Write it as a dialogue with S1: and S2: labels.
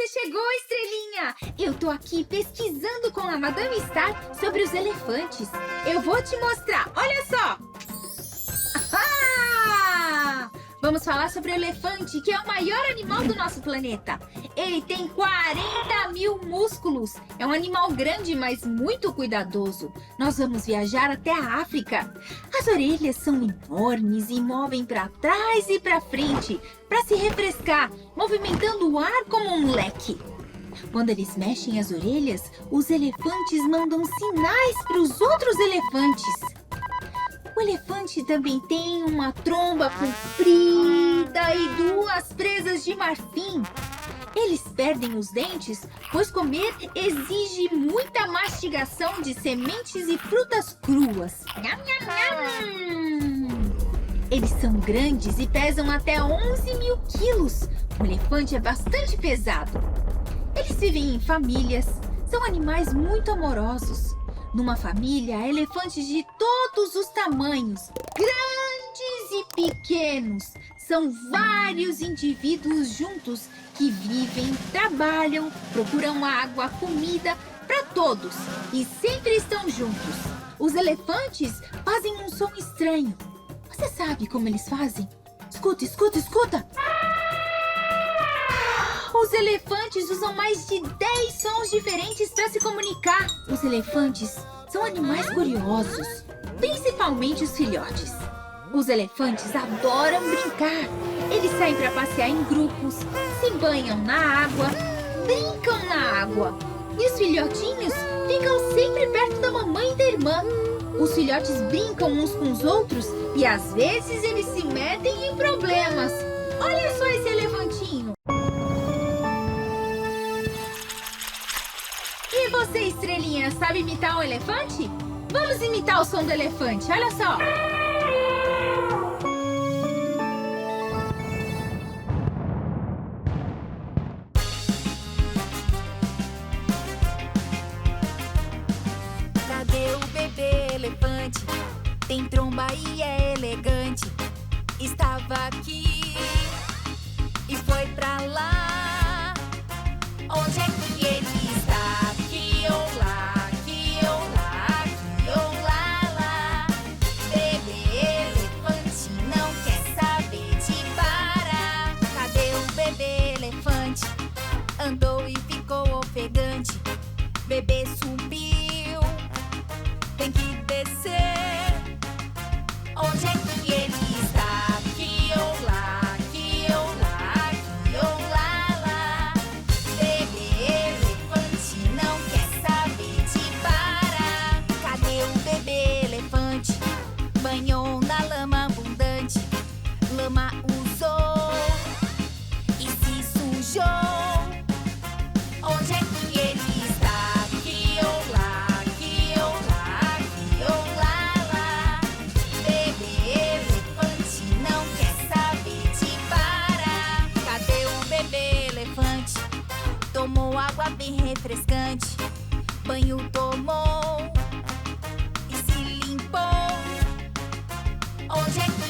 S1: você chegou, estrelinha! Eu tô aqui pesquisando com a Madame Star sobre os elefantes. Eu vou te mostrar, olha só! Ah! Vamos falar sobre o elefante, que é o maior animal do nosso planeta. Ele tem 40.000 músculos. É um animal grande, mas muito cuidadoso. Nós vamos viajar até a África. As orelhas são enormes e movem para trás e para frente para se refrescar, movimentando o ar como um leque. Quando eles mexem as orelhas, os elefantes mandam sinais para os outros elefantes. O elefante também tem uma tromba comprida e 2 presas de marfim. Eles perdem os dentes, pois comer exige muita mastigação de sementes e frutas cruas. Nham, nham, nham. Eles são grandes e pesam até 11.000 quilos. O elefante é bastante pesado. Eles vivem em famílias. São animais muito amorosos. Numa família, há elefantes de todos os tamanhos, grandes e pequenos. São vários indivíduos juntos que vivem, trabalham, procuram água, comida para todos e sempre estão juntos. Os elefantes fazem um som estranho. Você sabe como eles fazem? Escuta, escuta, escuta! Os elefantes usam mais de 10 sons diferentes para se comunicar. Os elefantes são animais curiosos, principalmente os filhotes. Os elefantes adoram brincar. Eles saem para passear em grupos, se banham na água, brincam na água. E os filhotinhos ficam sempre perto da mamãe e da irmã. Os filhotes brincam uns com os outros e às vezes eles se metem em problemas. Olha só esse elefantinho. E você, estrelinha, sabe imitar um elefante? Vamos imitar o som do elefante, olha só!
S2: Cadê o bebê elefante? Tem tromba e é elegante. Estava aqui e foi pra lá. Onde é que ele está? Aqui ou lá, aqui ou lá, aqui ou lá, lá. Bebê elefante não quer saber de parar. Cadê o bebê elefante? Andou e ficou ofegante. Bebê subiu, tem que descer. Onde é que ele está? Aqui ou lá, aqui ou lá, aqui ou lá, lá. Bebê elefante não quer saber de parar. Cadê o bebê elefante? Banhou na lama abundante. Lama usou e se sujou. Onde é que ele está? Aqui ou lá, aqui ou lá, aqui ou lá, lá. Bebê elefante não quer saber de parar. Cadê o bebê elefante? Tomou água bem refrescante. Banho tomou e se limpou. Onde é que